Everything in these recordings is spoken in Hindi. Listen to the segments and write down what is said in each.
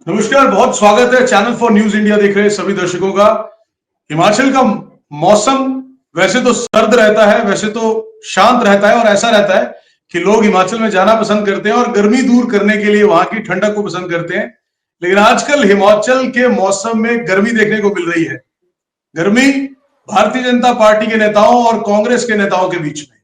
नमस्कार, बहुत स्वागत है चैनल फॉर न्यूज इंडिया देख रहे सभी दर्शकों का। हिमाचल का मौसम वैसे तो सर्द रहता है, वैसे तो शांत रहता है और ऐसा रहता है कि लोग हिमाचल में जाना पसंद करते हैं और गर्मी दूर करने के लिए वहां की ठंडक को पसंद करते हैं। लेकिन आजकल हिमाचल के मौसम में गर्मी देखने को मिल रही है। गर्मी भारतीय जनता पार्टी के नेताओं और कांग्रेस के नेताओं के बीच में,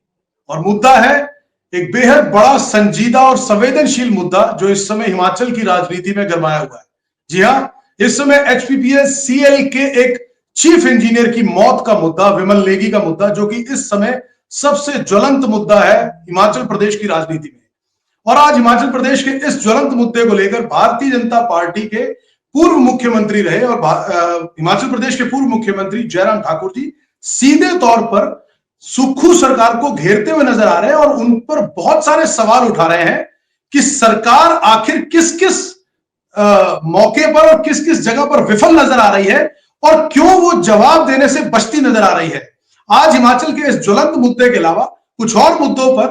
और मुद्दा है एक बेहद बड़ा संजीदा और संवेदनशील मुद्दा जो इस समय हिमाचल की राजनीति में गरमाया हुआ है। जी हां, इस समय एचपीपीएस सीएल के एक चीफ इंजीनियर की मौत का मुद्दा, विमल नेगी का मुद्दा, जो कि इस समय सबसे ज्वलंत मुद्दा है हिमाचल प्रदेश की राजनीति में। और आज हिमाचल प्रदेश के इस ज्वलंत मुद्दे को लेकर भारतीय जनता पार्टी के पूर्व मुख्यमंत्री रहे और हिमाचल प्रदेश के पूर्व मुख्यमंत्री जयराम ठाकुर जी सीधे तौर पर सुक्खू सरकार को घेरते हुए नजर आ रहे हैं और उन पर बहुत सारे सवाल उठा रहे हैं कि सरकार आखिर किस किस मौके पर और किस किस जगह पर विफल नजर आ रही है और क्यों वो जवाब देने से बचती नजर आ रही है। आज हिमाचल के इस ज्वलंत मुद्दे के अलावा कुछ और मुद्दों पर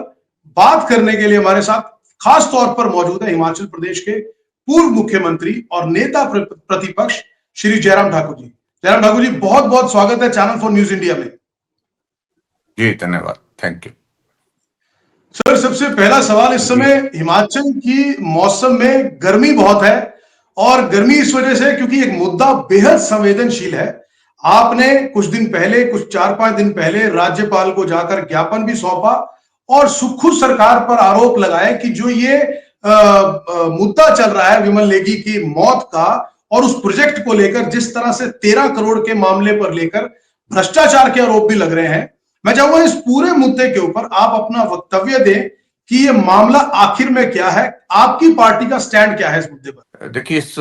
बात करने के लिए हमारे साथ खास तौर पर मौजूद है हिमाचल प्रदेश के पूर्व मुख्यमंत्री और नेता प्रतिपक्ष श्री जयराम ठाकुर जी। जयराम ठाकुर जी, बहुत बहुत स्वागत है चैनल फॉर न्यूज इंडिया में। जी धन्यवाद, थैंक यू सर। सबसे पहला सवाल, इस समय हिमाचल की मौसम में गर्मी बहुत है और गर्मी इस वजह से क्योंकि एक मुद्दा बेहद संवेदनशील है। आपने कुछ दिन पहले, कुछ 4-5 दिन पहले राज्यपाल को जाकर ज्ञापन भी सौंपा और सुक्खू सरकार पर आरोप लगाए कि जो ये मुद्दा चल रहा है विमल नेगी की मौत का और उस प्रोजेक्ट को लेकर जिस तरह से 13 करोड़ के मामले पर लेकर भ्रष्टाचार के आरोप भी लग रहे हैं, मैं चाहूंगा इस पूरे मुद्दे के ऊपर आप अपना वक्तव्य दें कि ये मामला आखिर में क्या है, आपकी पार्टी का स्टैंड क्या है इस मुद्दे पर। देखिए, इस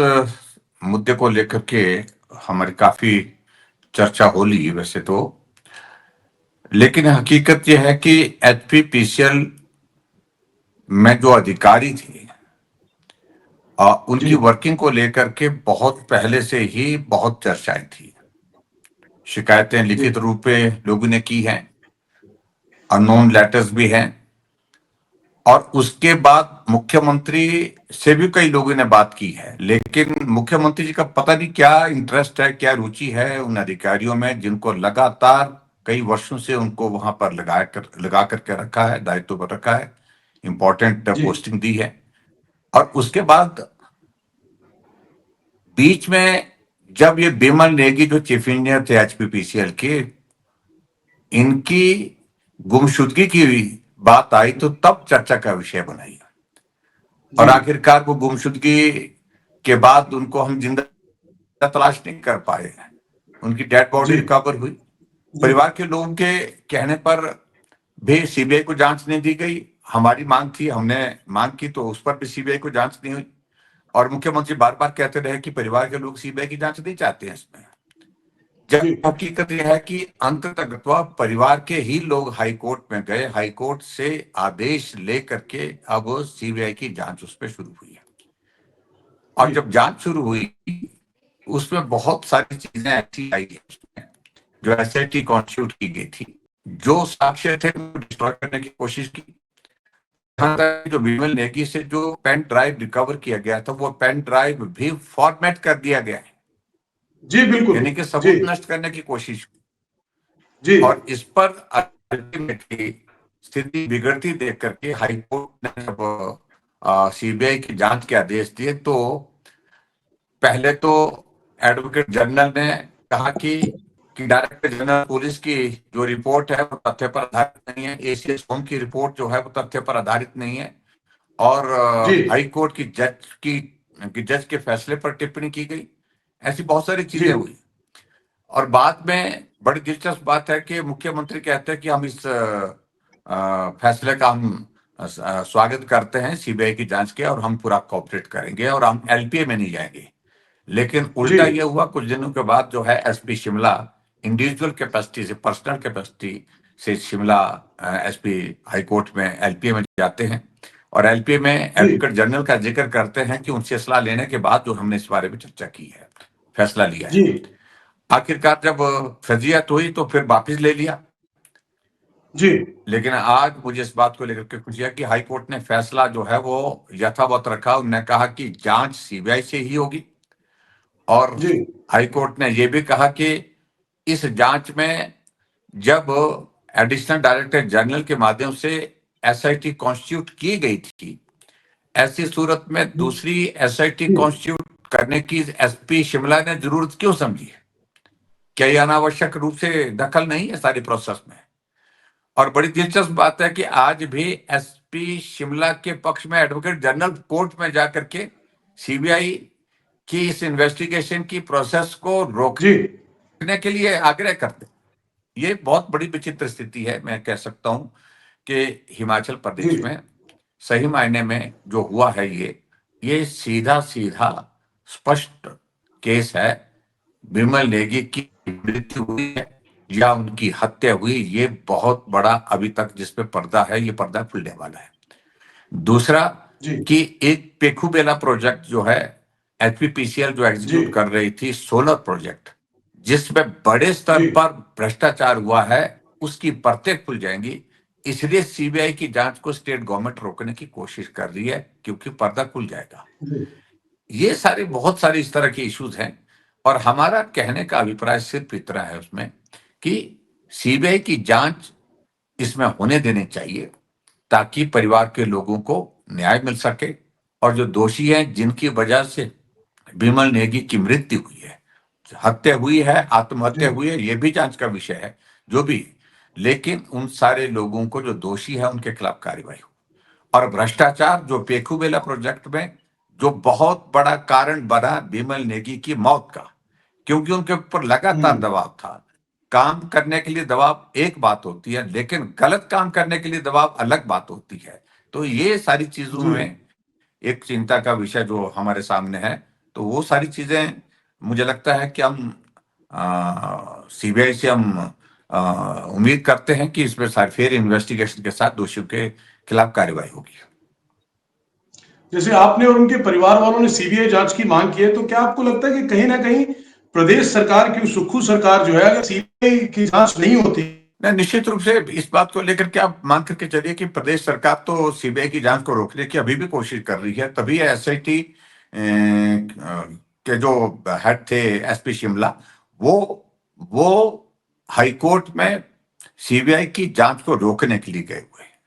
मुद्दे को लेकर के हमारी काफी चर्चा हो ली वैसे तो, लेकिन हकीकत यह है कि एचपीपीसीएल में जो अधिकारी थे उनकी वर्किंग को लेकर के बहुत पहले से ही बहुत चर्चाएं थी। शिकायतें लिखित रूप में लोगों ने की हैं, अननोन लेटर्स भी हैं, और उसके बाद मुख्यमंत्री से भी कई लोगों ने बात की है। लेकिन मुख्यमंत्री जी का पता नहीं क्या इंटरेस्ट है, क्या रुचि है उन अधिकारियों में जिनको लगातार कई वर्षों से उनको वहां पर लगा करके रखा है, दायित्व पर रखा है, इंपॉर्टेंट पोस्टिंग दी है। और उसके बाद बीच में जब ये विमल नेगी जो चीफ इंजीनियर थे एचपीपीसीएल के, इनकी गुमशुदगी की बात आई तो तब चर्चा का विषय बनाई। और आखिरकार वो गुमशुदगी के बाद उनको हम जिंदा तलाश नहीं कर पाए, उनकी डेड बॉडी रिकवर हुई। परिवार के लोगों के कहने पर भी सीबीआई को जांच नहीं दी गई। हमारी मांग थी, हमने मांग की तो उस पर भी सीबीआई को जांच नहीं हुई। और मुख्यमंत्री बार बार कहते रहे कि परिवार के लोग सीबीआई की जांच नहीं चाहते हैं इसमें, जब हकीकत यह है कि अंत तक परिवार के ही लोग हाई कोर्ट में गए, हाई कोर्ट से आदेश लेकर के अब सीबीआई की जांच उस पर शुरू हुई है। और जब जांच शुरू हुई उसमें बहुत सारी चीजें ऐसी आई है जो एसआईटी कॉन्स्टिट्यूट की गई थी, जो साक्ष्य थे डिस्ट्रॉय करने की कोशिश की। जो विमल नेगी से जो पेन ड्राइव रिकवर किया गया था, वो पेन ड्राइव भी फॉर्मेट कर दिया गया है। जी बिल्कुल, यानी कि सबूत नष्ट करने की कोशिश जी। और इस पर अल्टीमेटली स्थिति बिगड़ती देख करके हाईकोर्ट ने जब सीबीआई की जांच के आदेश दिए तो पहले तो एडवोकेट जनरल ने कहा कि डायरेक्टर जनरल पुलिस की जो रिपोर्ट है वो तथ्य पर आधारित नहीं है, एसीएस होम की रिपोर्ट जो है वो तथ्य पर आधारित नहीं है, और हाई कोर्ट की जज के फैसले पर टिप्पणी की गई। ऐसी बहुत सारी चीजें हुई। और बाद में बड़ी दिलचस्प बात है कि मुख्यमंत्री कहते हैं कि हम इस फैसले का हम स्वागत करते हैं सीबीआई की जांच के, और हम पूरा कोऑपरेट करेंगे और हम एलपीए में नहीं जाएंगे। लेकिन उल्टा ये हुआ, कुछ दिनों के बाद जो है एसपी शिमला इंडिविजुअल कैपेसिटी से, पर्सनल कैपेसिटी से शिमला एसपी हाईकोर्ट में एलपीए में जाते हैं और एलपीए में एडवोकेट जनरल का जिक्र करते हैं कि उनसे सलाह लेने के बाद जो हमने इस बारे में चर्चा की है, फैसला लिया है। आखिरकार जब फर्जियत हुई तो फिर वापिस ले लिया। जी लेकिन आज मुझे इस बात को लेकर के खुशी है कि हाई कोर्ट ने फैसला जो है वो यथावत रखा। उन्होंने कहा कि जांच सीबीआई से ही होगी, और जी हाई कोर्ट ने यह भी कहा कि इस जांच में जब एडिशनल डायरेक्टर जनरल के माध्यम से एसआईटी कॉन्स्टिट्यूट की गई थी, ऐसी सूरत में दूसरी एसआईटी जी कॉन्स्टिट्यूट करने की एसपी शिमला ने जरूरत क्यों समझी? क्या यह अनावश्यक रूप से दखल नहीं है सारी प्रोसेस में? और बड़ी दिलचस्प बात है कि आज भी एसपी शिमला के पक्ष में एडवोकेट जनरल कोर्ट में जाकर के सीबीआई की इस इन्वेस्टिगेशन की प्रोसेस को जी रोकने के लिए आग्रह करते। ये बहुत बड़ी विचित्र स्थिति है। मैं कह सकता हूं कि हिमाचल जी प्रदेश में सही मायने में जो हुआ है, ये सीधा सीधा स्पष्ट केस है। विमल नेगी की मृत्यु हुई है या उनकी हत्या हुई, ये बहुत बड़ा अभी तक जिस पे पर्दा है, ये पर्दा खुलने वाला है। दूसरा जी कि एक पेखूबेला प्रोजेक्ट जो है, एचपीपीसीएल जो जी एग्जीक्यूट कर रही थी, सोलर प्रोजेक्ट, जिसमें बड़े स्तर जी पर भ्रष्टाचार हुआ है, उसकी परतें खुल जाएंगी। इसलिए सीबीआई की जांच को स्टेट गवर्नमेंट रोकने की कोशिश कर रही है, क्योंकि पर्दा खुल जाएगा। जी ये सारे बहुत सारे इस तरह के इश्यूज हैं, और हमारा कहने का अभिप्राय सिर्फ इतना है उसमें कि सीबीआई की जांच इसमें होने देनी चाहिए, ताकि परिवार के लोगों को न्याय मिल सके, और जो दोषी हैं जिनकी वजह से विमल नेगी की मृत्यु हुई है, हत्या हुई है, आत्महत्या जी हुई है, ये भी जांच का विषय है जो भी, लेकिन उन सारे लोगों को जो दोषी है उनके खिलाफ कार्रवाई हो। और भ्रष्टाचार जो पेखूबेला प्रोजेक्ट में जो बहुत बड़ा कारण बना विमल नेगी की मौत का, क्योंकि उनके ऊपर लगातार दबाव था। काम करने के लिए दबाव एक बात होती है, लेकिन गलत काम करने के लिए दबाव अलग बात होती है। तो ये सारी चीजों जी में एक चिंता का विषय जो हमारे सामने है, तो वो सारी चीजें मुझे लगता है कि हम सीबीआई से हम उम्मीद करते हैं कि इसमें फेयर इन्वेस्टिगेशन के साथ दोषियों के खिलाफ कार्रवाई होगी। जैसे आपने और उनके परिवार वालों ने सीबीआई जांच की मांग की है, तो क्या आपको लगता है कि कहीं ना कहीं प्रदेश सरकार की, सुक्खू सरकार जो है, अगर सीबीआई की जांच नहीं होती? नहीं, निश्चित रूप से इस बात को लेकर के आप मान करके चलिए कि प्रदेश सरकार तो सीबीआई की जांच को रोकने की अभी भी कोशिश कर रही है। तभी एसआईटी के जो हेड थे एसपी शिमला, वो हाईकोर्ट में सीबीआई की जांच को रोकने के लिए गए हुए हैं।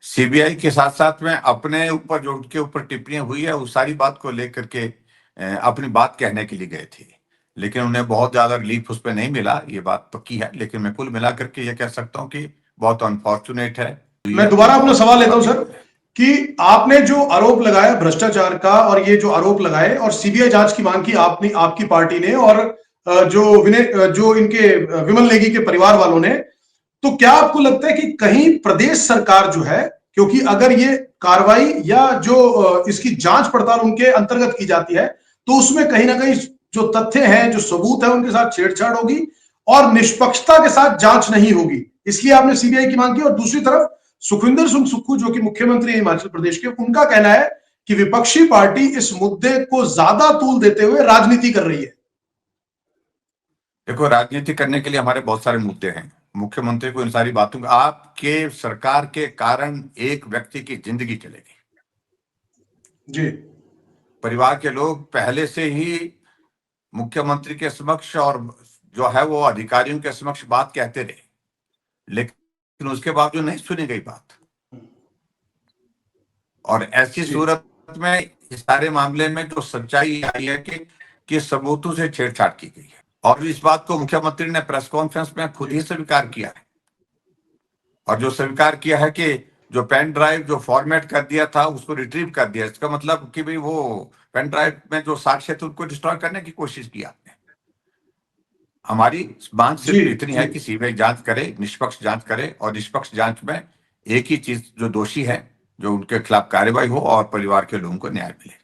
सीबीआई के साथ साथ में अपने ऊपर जो उनके ऊपर टिप्पणियां हुई है, उस सारी बात को लेकर के अपनी बात कहने के लिए गए थे, लेकिन उन्हें बहुत ज्यादा रिलीफ उस पर नहीं मिला, ये बात पक्की है। लेकिन मैं कुल मिलाकर के ये कह सकता हूँ कि बहुत अनफॉर्चुनेट है, मैं ये दोबारा अपना बहुत सवाल लेता हूं सर, दुर्भाग्यपूर्ण है। कि आपने जो आरोप लगाया भ्रष्टाचार का, और ये जो आरोप लगाए और सीबीआई जांच की मांग की आपने, आपकी पार्टी ने, और जो इनके विमल नेगी के परिवार वालों ने, तो क्या आपको लगता है कि कहीं प्रदेश सरकार जो है, क्योंकि अगर ये कार्रवाई या जो इसकी जांच पड़ताल उनके अंतर्गत की जाती है, तो उसमें कहीं ना कहीं जो तथ्य हैं, जो सबूत है, उनके साथ छेड़छाड़ होगी और निष्पक्षता के साथ जांच नहीं होगी, इसलिए आपने सीबीआई की मांग की। और दूसरी तरफ सुखविंदर सिंह सुक्खू, जो कि मुख्यमंत्री है हिमाचल प्रदेश के, उनका कहना है कि विपक्षी पार्टी इस मुद्दे को ज्यादा तूल देते हुए राजनीति कर रही है। देखो, राजनीति करने के लिए हमारे बहुत सारे मुद्दे हैं। मुख्यमंत्री को इन सारी बातों का, आपके सरकार के कारण एक व्यक्ति की जिंदगी चलेगी। जी परिवार के लोग पहले से ही मुख्यमंत्री के समक्ष और जो है वो अधिकारियों के समक्ष बात कहते रहे, लेकिन उसके बावजूद नहीं सुनी गई बात। और ऐसी जी सूरत में इस सारे मामले में जो सच्चाई आई है कि सबूतों से छेड़छाड़ की गई है, और इस बात को मुख्यमंत्री ने प्रेस कॉन्फ्रेंस में खुद ही स्वीकार किया है। और जो स्वीकार किया है कि जो पेन ड्राइव जो फॉर्मेट कर दिया था उसको रिट्रीव कर दिया, इसका मतलब कि भाई वो पेन ड्राइव में जो साक्ष्य थे उनको डिस्ट्रॉय करने की कोशिश की आपने। हमारी मांग जी सिर्फ इतनी है जी कि सीबीआई जांच करे, निष्पक्ष जांच करे, और निष्पक्ष जांच में एक ही चीज, जो दोषी है जो उनके खिलाफ कार्रवाई हो और परिवार के लोगों को न्याय मिले।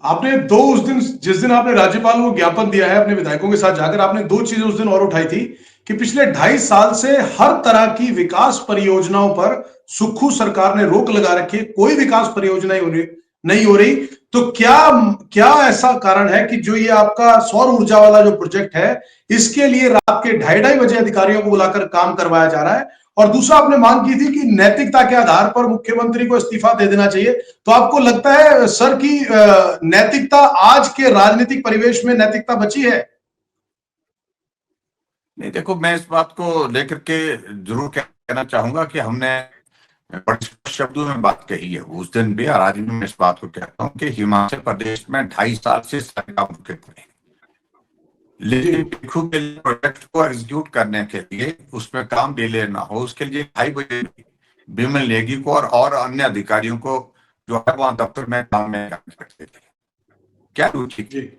आपने दो, उस दिन जिस दिन आपने राज्यपाल को ज्ञापन दिया है अपने विधायकों के साथ जाकर, आपने दो चीजें उस दिन और उठाई थी कि पिछले 2.5 साल से हर तरह की विकास परियोजनाओं पर सुक्खू सरकार ने रोक लगा रखी है, कोई विकास परियोजना नहीं हो रही, तो क्या क्या ऐसा कारण है कि जो ये आपका सौर ऊर्जा वाला जो प्रोजेक्ट है, इसके लिए रात के 2:30 बजे अधिकारियों को बुलाकर काम करवाया जा रहा है? और दूसरा, आपने मांग की थी कि नैतिकता के आधार पर मुख्यमंत्री को इस्तीफा दे देना चाहिए। तो आपको लगता है सर की नैतिकता, आज के राजनीतिक परिवेश में नैतिकता बची है? नहीं, देखो, मैं इस बात को लेकर के जरूर कहना चाहूंगा कि हमने बड़े स्पष्ट शब्दों में बात कही है उस दिन भी, और आज भी मैं इस बात को कहता हूं कि हिमाचल प्रदेश में 2.5 साल से सारे काम रुके पड़े हैं। लेकिन भिक्खू के लिए प्रोजेक्ट को एग्जीक्यूट करने के लिए, उसमें काम डिले ना हो, उसके लिए 2:30 बजे बिमल नेगी को और अन्य अधिकारियों को जो है वहां दफ्तर में काम में करते थे। क्या रुचि थी?